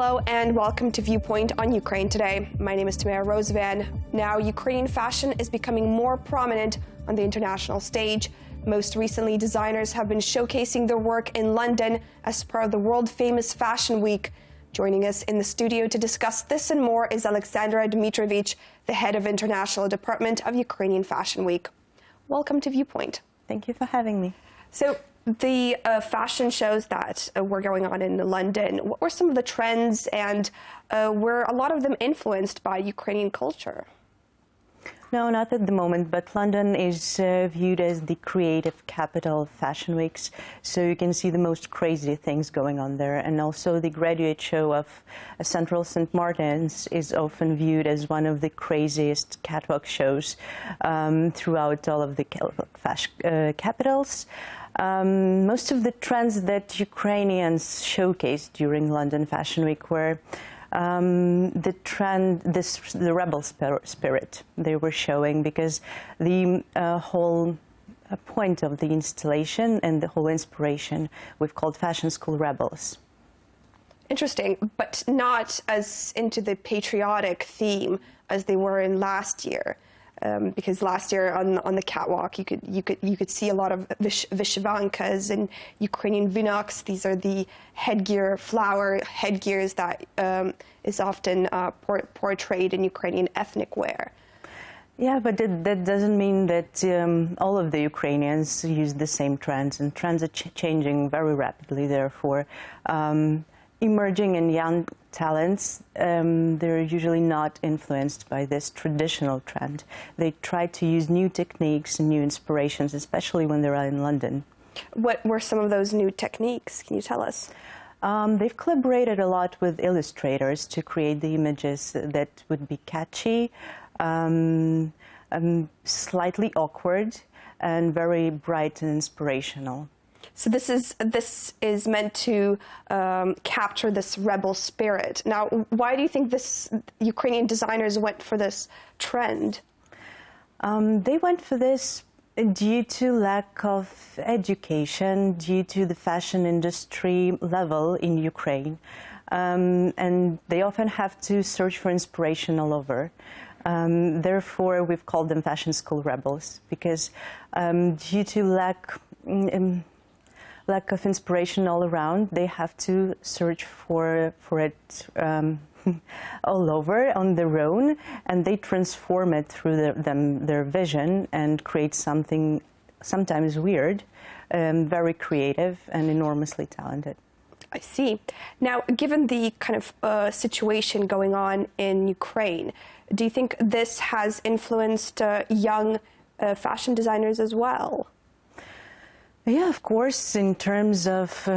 Hello and welcome to Viewpoint on Ukraine today. My name is Tamara Rosevan. Now, Ukrainian fashion is becoming more prominent on the international stage. Most recently, designers have been showcasing their work in London as part of the world-famous Fashion Week. Joining us in the studio to discuss this and more is Alexandra Dimitriyevych, the head of International Department of Ukrainian Fashion Week. Welcome to Viewpoint. Thank you for having me. So, the fashion shows that were going on in London, what were some of the trends, and were a lot of them influenced by Ukrainian culture? No, not at the moment, but London is viewed as the creative capital of fashion weeks, so you can see the most crazy things going on there. And also the graduate show of Central St. Martin's is often viewed as one of the craziest catwalk shows throughout all of the fashion capitals. Most of the trends that Ukrainians showcased during London Fashion Week were the rebel spirit they were showing, because the whole point of the installation and the whole inspiration we've called Fashion School Rebels. Interesting, but not as into the patriotic theme as they were in last year. Because last year on the catwalk you could see a lot of vyshyvankas and Ukrainian vinoks. These are the headgear, flower headgears that is often portrayed in Ukrainian ethnic wear. Yeah, but that doesn't mean that all of the Ukrainians use the same trends, and trends are changing very rapidly. Therefore, emerging and young talents, they're usually not influenced by this traditional trend. They try to use new techniques and new inspirations, especially when they're in London. What were some of those new techniques? Can you tell us? They've collaborated a lot with illustrators to create the images that would be catchy, slightly awkward, and very bright and inspirational. So this is meant to capture this rebel spirit. Now, why do you think Ukrainian designers went for this trend? They went for this due to lack of education, due to the fashion industry level in Ukraine, and they often have to search for inspiration all over. Therefore, we've called them Fashion School Rebels, because due to lack of inspiration all around, they have to search for it all over on their own, and they transform it through their vision and create something sometimes weird, very creative and enormously talented. I see. Now, given the kind of situation going on in Ukraine, do you think this has influenced young fashion designers as well? Yeah, of course, in terms of,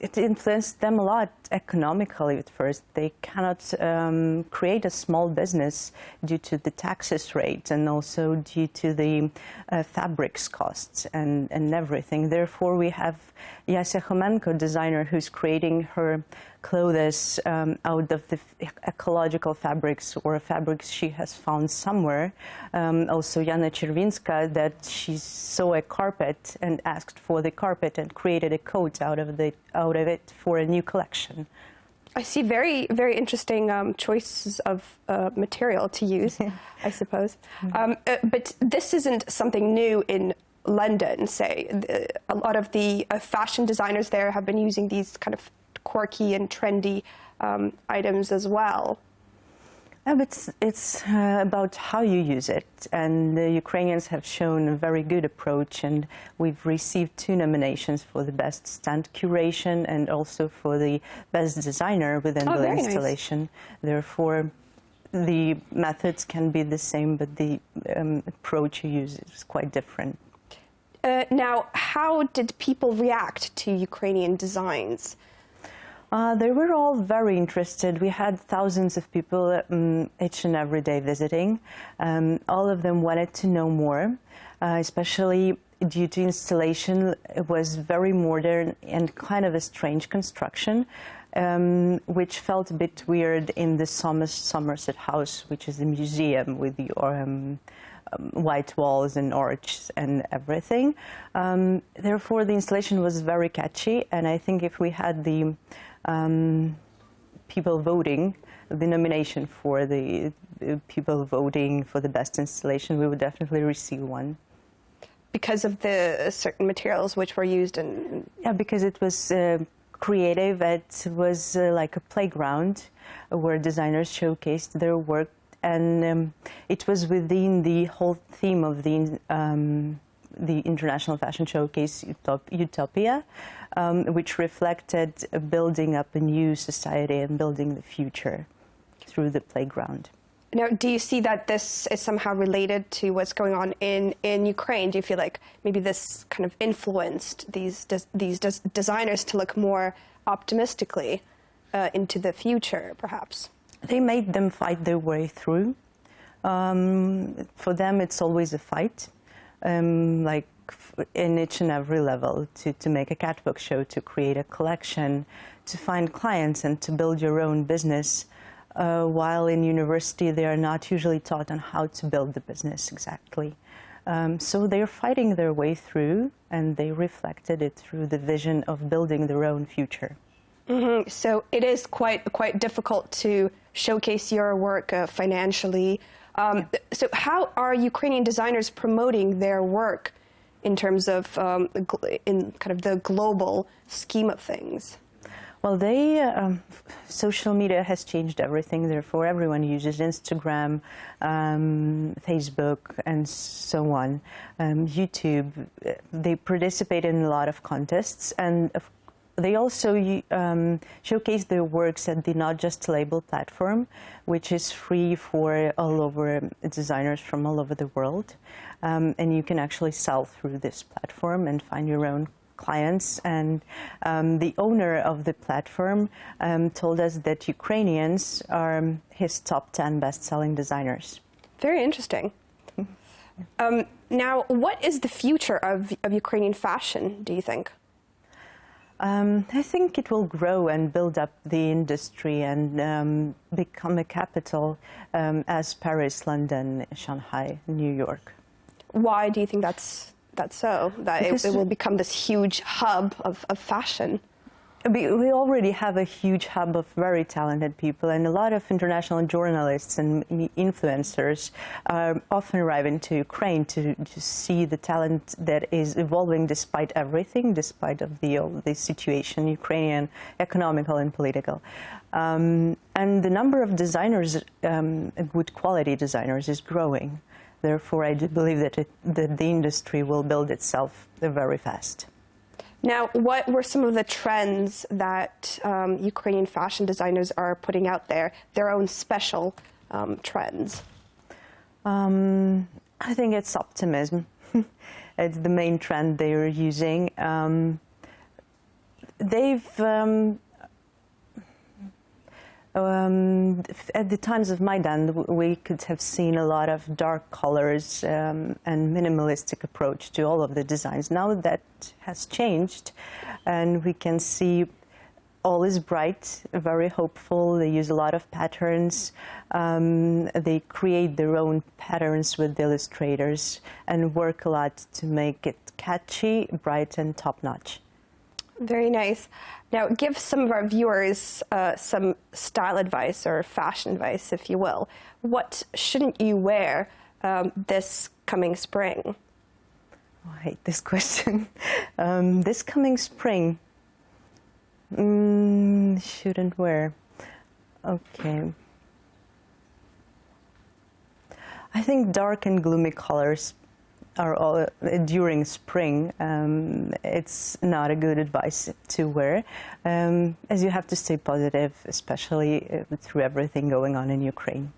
it influenced them a lot economically at first. They cannot create a small business due to the taxes rate, and also due to the fabrics costs and everything. Therefore, we have Yasia Homenko, designer, who's creating her clothes out of the ecological fabrics or fabrics she has found somewhere. Also, Yana Chervinska, that she saw a carpet and asked for the carpet and created a coat out of it for a new collection. I see very, very interesting choices of material to use, I suppose. But this isn't something new in London, say. A lot of the fashion designers there have been using these kind of quirky and trendy items as well. It's about how you use it, and the Ukrainians have shown a very good approach, and we've received 2 nominations for the best stand curation and also for the best designer within the installation. Nice. Therefore, the methods can be the same, but the approach you use is quite different. Now, how did people react to Ukrainian designs? They were all very interested. We had thousands of people each and every day visiting. All of them wanted to know more, especially due to installation. It was very modern and kind of a strange construction, which felt a bit weird in the Somerset House, which is a museum with the white walls and arches and everything. Therefore, the installation was very catchy, and I think if we had the people voting, the nomination for the people voting for the best installation, we would definitely receive one. Because of the certain materials which were used in... Yeah, because it was creative. It was like a playground where designers showcased their work, and it was within the whole theme of the International Fashion Showcase Utopia, which reflected building up a new society and building the future through the playground. Now, do you see that this is somehow related to what's going on in Ukraine? Do you feel like maybe this kind of influenced these designers to look more optimistically into the future, perhaps? They made them fight their way through. For them, it's always a fight, like in each and every level, to make a catwalk show, to create a collection, to find clients and to build your own business. While in university, they are not usually taught on how to build the business exactly. So they're fighting their way through, and they reflected it through the vision of building their own future. Mm-hmm. So it is quite difficult to showcase your work financially. So how are Ukrainian designers promoting their work in terms of in kind of the global scheme of things? Well, social media has changed everything. Therefore, everyone uses Instagram, Facebook, and so on. YouTube. They participate in a lot of contests, and they also showcase their works at the Not Just Label platform, which is free for all over designers from all over the world. And you can actually sell through this platform and find your own clients. And the owner of the platform told us that Ukrainians are his top 10 best-selling designers. Very interesting. Now, what is the future of Ukrainian fashion, do you think? I think it will grow and build up the industry and become a capital as Paris, London, Shanghai, New York. Why do you think that's so? That it will become this huge hub of fashion? We already have a huge hub of very talented people, and a lot of international journalists and influencers are often arriving to Ukraine to see the talent that is evolving despite everything, despite of the situation, Ukrainian economical and political. And the number of designers, good quality designers, is growing. Therefore, I do believe that the industry will build itself very fast. Now, what were some of the trends that Ukrainian fashion designers are putting out there, their own special trends? I think it's optimism. It's the main trend they are using. At the times of Maidan, we could have seen a lot of dark colors and minimalistic approach to all of the designs. Now that has changed, and we can see all is bright, very hopeful. They use a lot of patterns. They create their own patterns with the illustrators and work a lot to make it catchy, bright, and top-notch. Very nice. Now, give some of our viewers some style advice or fashion advice, if you will. What shouldn't you wear this coming spring? Oh, I hate this question. This coming spring, shouldn't wear. Okay. I think dark and gloomy colors are all during spring. It's not a good advice to wear, as you have to stay positive, especially through everything going on in Ukraine.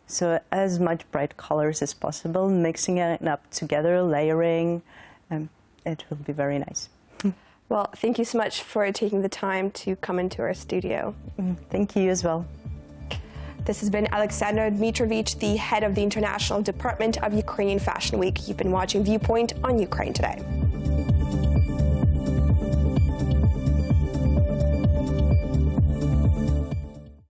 So as much bright colors as possible, mixing it up together, layering, it will be very nice. Well, thank you so much for taking the time to come into our studio. Thank you as well. This has been Alexandra Dimitriyevych, the head of the International Department of Ukrainian Fashion Week. You've been watching Viewpoint on Ukraine Today.